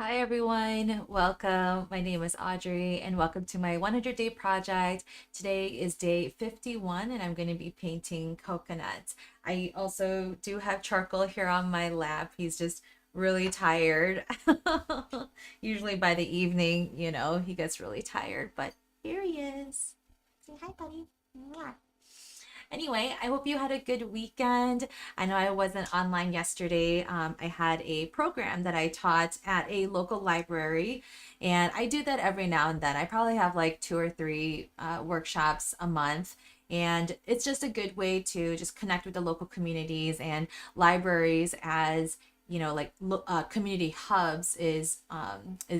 Hi everyone, welcome. My name is Audrey and welcome to my 100-day project. Today is day 51 and I'm going to be painting coconuts. I also do have charcoal here on my lap. He's just really tired. Usually by the evening, he gets really tired, but here he is. Say hi, buddy. Mwah. Anyway, I hope you had a good weekend. I know I wasn't online yesterday. I had a program that I taught at a local library, and I do that every now and then. I probably have like two or three workshops a month. And it's just a good way to just connect with the local communities and libraries as like community hubs is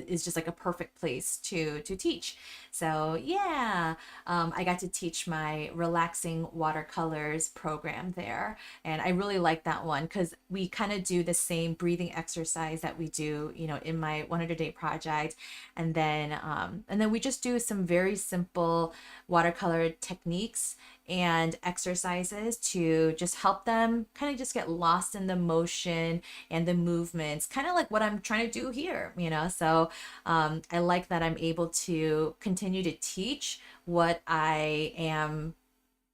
just like a perfect place to teach. So yeah, I got to teach my relaxing watercolors program there, and I really like that one because we kind of do the same breathing exercise that we do, in my 100-day project, and then we just do some very simple watercolor techniques and exercises to just help them kind of just get lost in the motion and the movements, kind of like what I'm trying to do here. So I like that I'm able to continue to teach what I am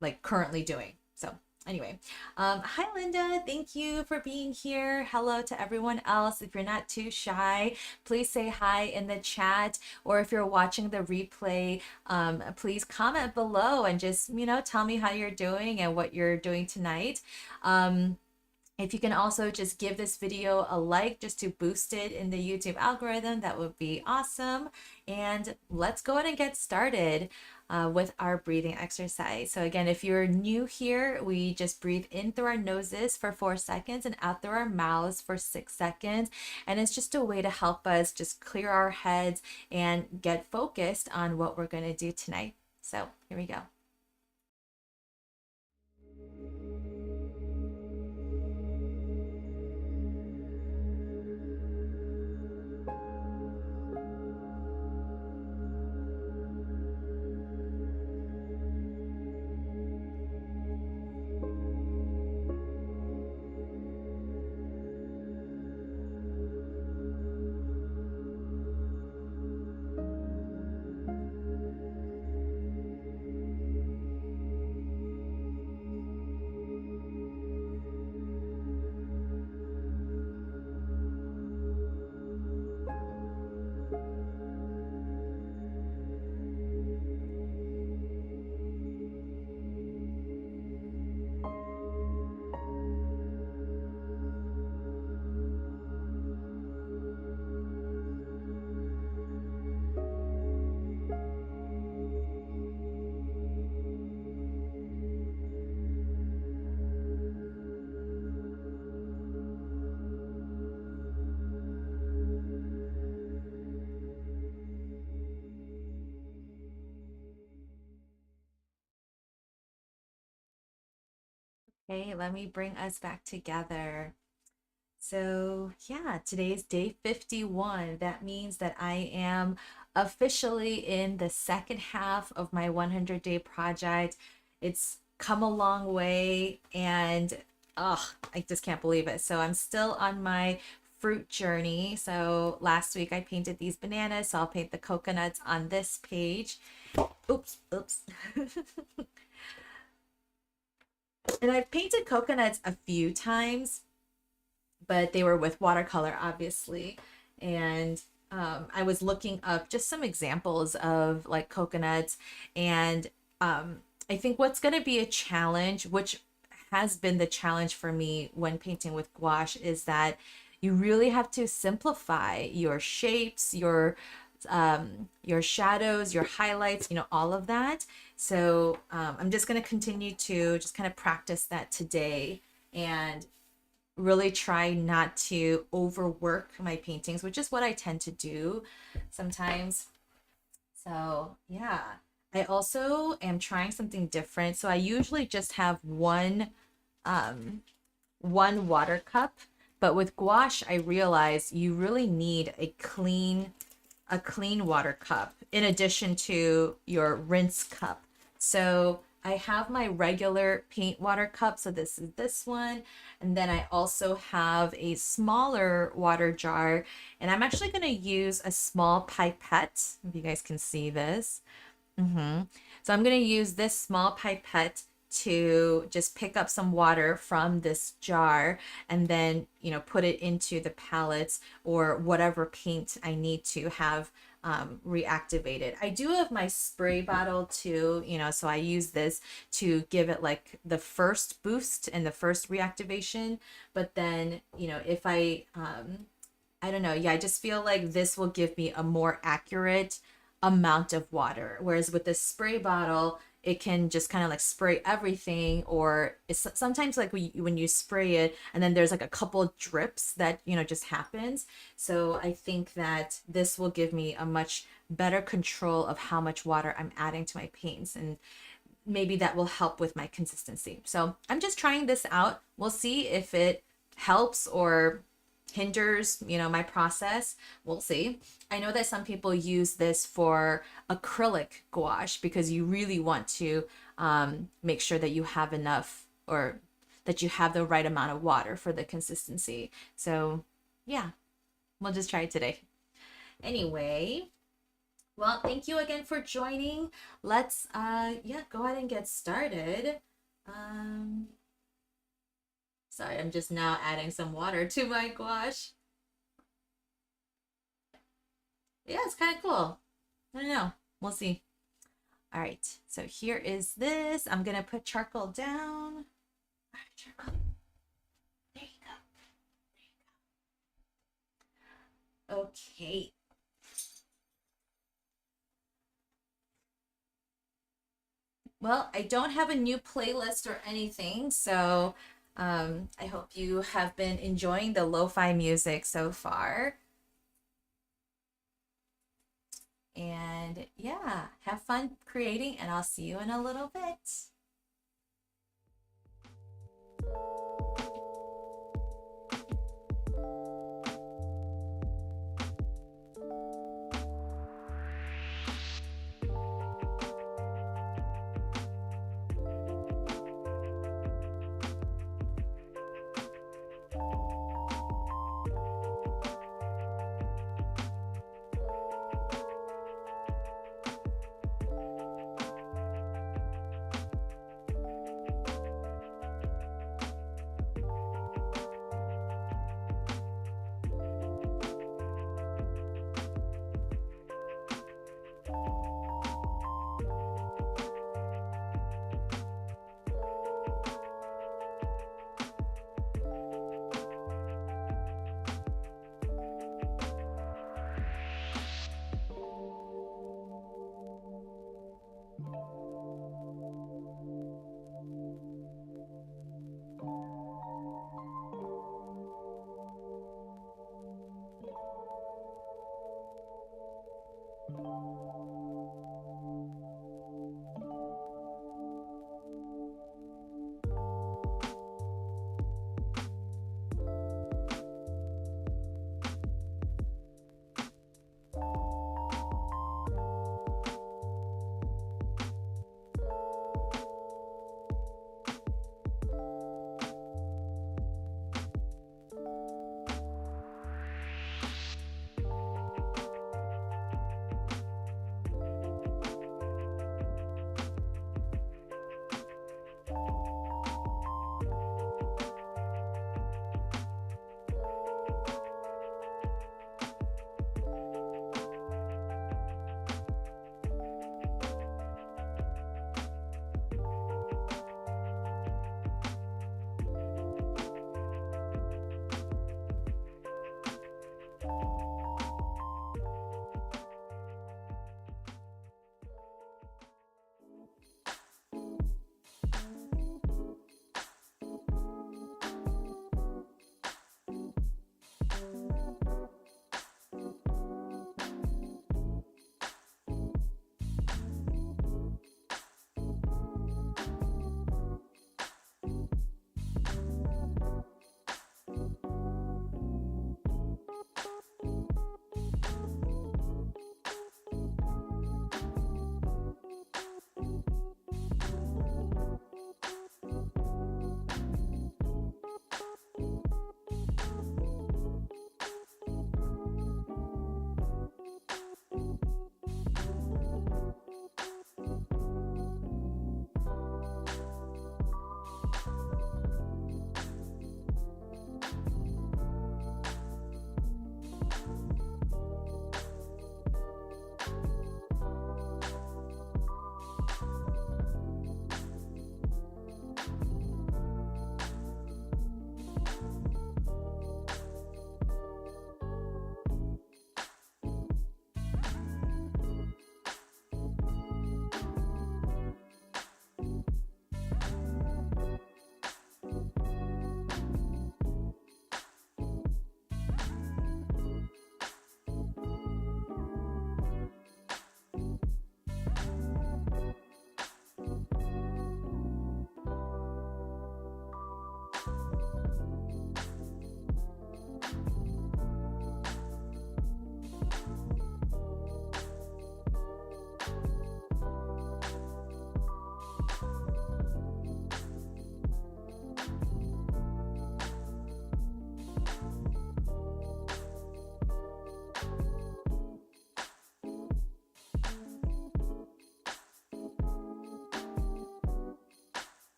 like currently doing. So anyway, hi Linda, thank you for being here. Hello to everyone else. If you're not too shy, please say hi in the chat, or if you're watching the replay, please comment below and just tell me how you're doing and what you're doing tonight. If you can also just give this video a like just to boost it in the YouTube algorithm, that would be awesome. And let's go ahead and get started with our breathing exercise. So again, if you're new here, we just breathe in through our noses for 4 seconds and out through our mouths for 6 seconds. And it's just a way to help us just clear our heads and get focused on what we're going to do tonight. So here we go. Okay, let me bring us back together. So, yeah, today's day 51. That means that I am officially in the second half of my 100-day project. It's come a long way, and I just can't believe it. So, I'm still on my fruit journey. So, last week I painted these bananas, so I'll paint the coconuts on this page. Oops, oops. And I've painted coconuts a few times, but they were with watercolor, obviously. And I was looking up just some examples of like coconuts. And I think what's going to be a challenge, which has been the challenge for me when painting with gouache, is that you really have to simplify your shapes, your shadows, your highlights, all of that. So I'm just going to continue to just kind of practice that today and really try not to overwork my paintings, which is what I tend to do sometimes. So yeah, I also am trying something different. So I usually just have one water cup, but with gouache, I realize you really need a clean water cup in addition to your rinse cup. So I have my regular paint water cup, so this is this one. And then I also have a smaller water jar, and I'm actually going to use a small pipette, if you guys can see this. So I'm going to use this small pipette to just pick up some water from this jar and then, put it into the palettes or whatever paint I need to have reactivated. I do have my spray bottle too, so I use this to give it like the first boost and the first reactivation. But then, if I don't know. Yeah, I just feel like this will give me a more accurate amount of water. Whereas with this spray bottle, it can just kind of like spray everything, or it's sometimes like when you spray it and then there's like a couple drips that, just happens. So I think that this will give me a much better control of how much water I'm adding to my paints, and maybe that will help with my consistency. So I'm just trying this out. We'll see if it helps or hinders, my process. We'll see. I know that some people use this for acrylic gouache because you really want to make sure that you have enough, or that you have the right amount of water for the consistency. So yeah, we'll just try it today. Anyway, well, thank you again for joining. Let's go ahead and get started. Sorry, I'm just now adding some water to my gouache. Yeah, it's kind of cool. I don't know. We'll see. All right, so here is this. I'm going to put charcoal down. All right, charcoal. There you go. Okay. Well, I don't have a new playlist or anything, so I hope you have been enjoying the lo-fi music so far. And yeah, have fun creating, and I'll see you in a little bit.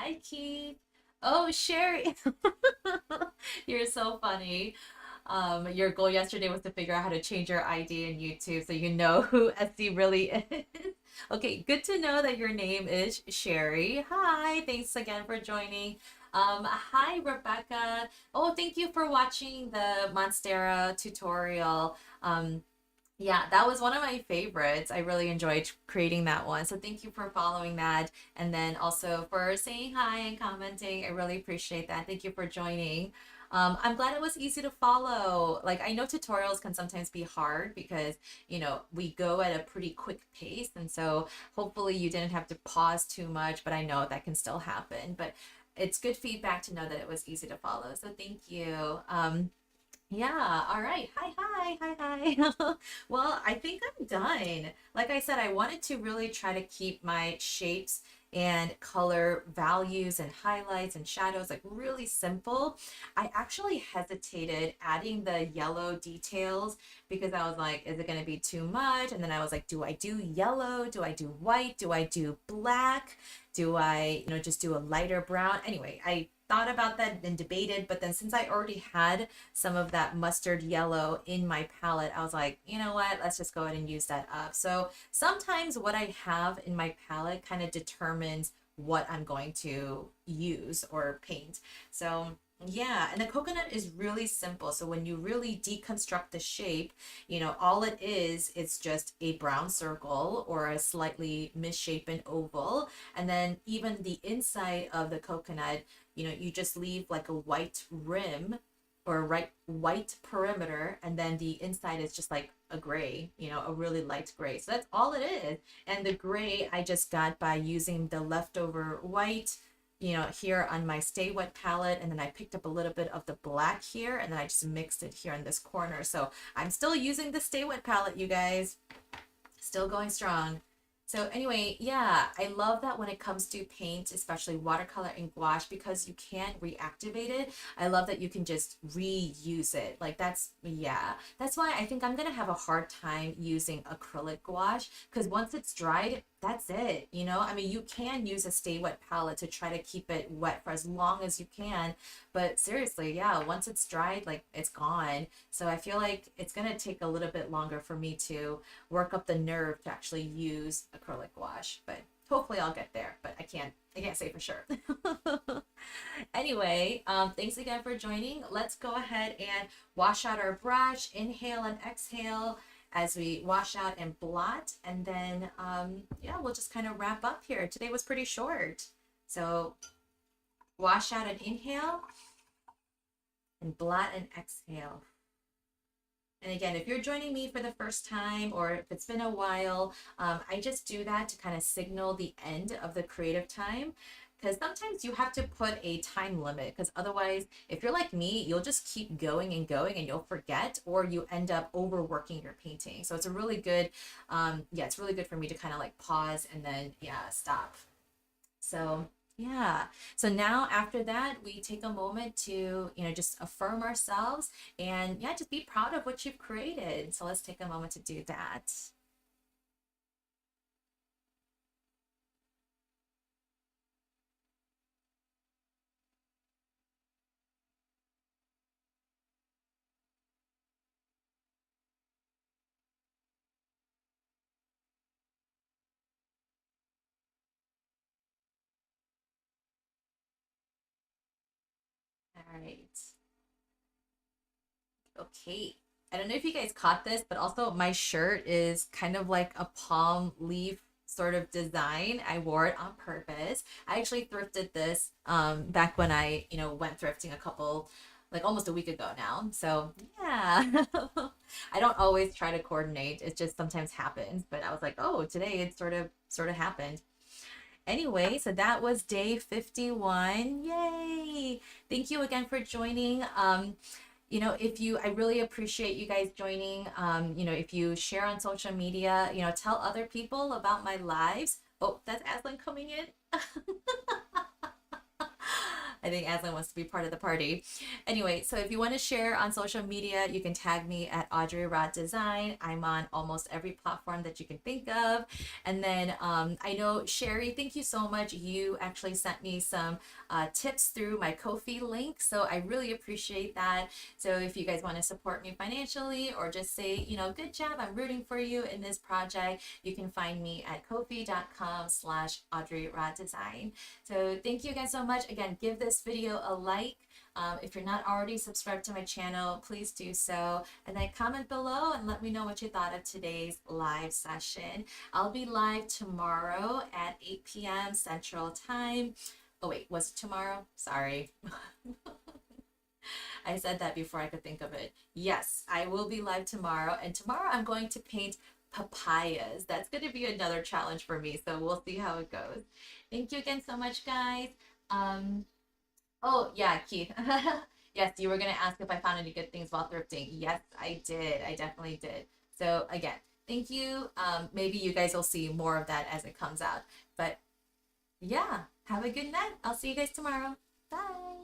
Hi, Keith. Oh, Sherry. You're so funny. Your goal yesterday was to figure out how to change your ID in YouTube so you know who SD really is. Okay, good to know that your name is Sherry. Hi, thanks again for joining. Hi, Rebecca. Oh, thank you for watching the Monstera tutorial. Yeah, that was one of my favorites. I really enjoyed creating that one. So thank you for following that. And then also for saying hi and commenting. I really appreciate that. Thank you for joining. I'm glad it was easy to follow. Like, I know tutorials can sometimes be hard because, we go at a pretty quick pace. And so hopefully you didn't have to pause too much, but I know that can still happen. But it's good feedback to know that it was easy to follow. So thank you. Yeah, all right. Hi. Well, I think I'm done. Like I said, I wanted to really try to keep my shapes and color values and highlights and shadows like really simple. I actually hesitated adding the yellow details because I was like, is it going to be too much? And then I was like, do I do yellow? Do I do white? Do I do black? Do I, just do a lighter brown? Anyway, I thought about that and debated, but then since I already had some of that mustard yellow in my palette, I was like, you know what, let's just go ahead and use that up. So sometimes what I have in my palette kind of determines what I'm going to use or paint. So yeah, and the coconut is really simple. So when you really deconstruct the shape, all it is, it's just a brown circle or a slightly misshapen oval. And then even the inside of the coconut, you just leave like a white rim or a white perimeter, and then the inside is just like a gray, a really light gray. So that's all it is. And the gray I just got by using the leftover white, here on my Stay Wet palette, and then I picked up a little bit of the black here, and then I just mixed it here in this corner. So I'm still using the Stay Wet palette, you guys. Still going strong. So anyway, yeah, I love that when it comes to paint, especially watercolor and gouache, because you can't reactivate it. I love that you can just reuse it. Like yeah, that's why I think I'm gonna have a hard time using acrylic gouache because once it's dried, that's it. I mean, you can use a Stay Wet palette to try to keep it wet for as long as you can, but seriously, yeah, once it's dried, like it's gone. So I feel like it's gonna take a little bit longer for me to work up the nerve to actually use acrylic gouache, but hopefully I'll get there, but I can't say for sure. Anyway, thanks again for joining. Let's go ahead and wash out our brush, inhale and exhale as we wash out and blot, and then yeah, we'll just kind of wrap up here. Today was pretty short, so wash out and inhale and blot and exhale. And again, if you're joining me for the first time or if it's been a while, I just do that to kind of signal the end of the creative time. Because sometimes you have to put a time limit, because otherwise, if you're like me, you'll just keep going and going and you'll forget, or you end up overworking your painting. So it's a really good, yeah, it's really good for me to kind of like pause and then, yeah, stop. So yeah. So now after that, we take a moment to, just affirm ourselves and yeah, just be proud of what you've created. So let's take a moment to do that. All right. Okay. I don't know if you guys caught this, but also my shirt is kind of like a palm leaf sort of design. I wore it on purpose. I actually thrifted this back when I, went thrifting a couple like almost a week ago now. So, yeah. I don't always try to coordinate. It just sometimes happens, but I was like, "Oh, today it sort of happened." Anyway, so that was day 51. Yay! Thank you again for joining. If I really appreciate you guys joining. If you share on social media, tell other people about my lives. Oh, that's Aslan coming in. I think Aslan wants to be part of the party. Anyway, so if you want to share on social media, you can tag me at Audrey Rod Design. I'm on almost every platform that you can think of. And then I know Sherry, thank you so much. You actually sent me some tips through my Ko-fi link, so I really appreciate that. So if you guys want to support me financially or just say, you know, good job, I'm rooting for you in this project, you can find me at ko-fi.com/Audrey Rod Design. So thank you guys so much. Again, give this video a like. If you're not already subscribed to my channel, please do so. And then comment below and let me know what you thought of today's live session. I'll be live tomorrow at 8 p.m. Central Time. Oh wait, was it tomorrow? Sorry. I said that before I could think of it. Yes, I will be live tomorrow. And tomorrow I'm going to paint papayas. That's going to be another challenge for me. So we'll see how it goes. Thank you again so much, guys. Um, Oh, yeah, Keith. Yes, you were going to ask if I found any good things while thrifting. Yes, I did. I definitely did. So, again, thank you. Maybe you guys will see more of that as it comes out. But yeah, have a good night. I'll see you guys tomorrow. Bye.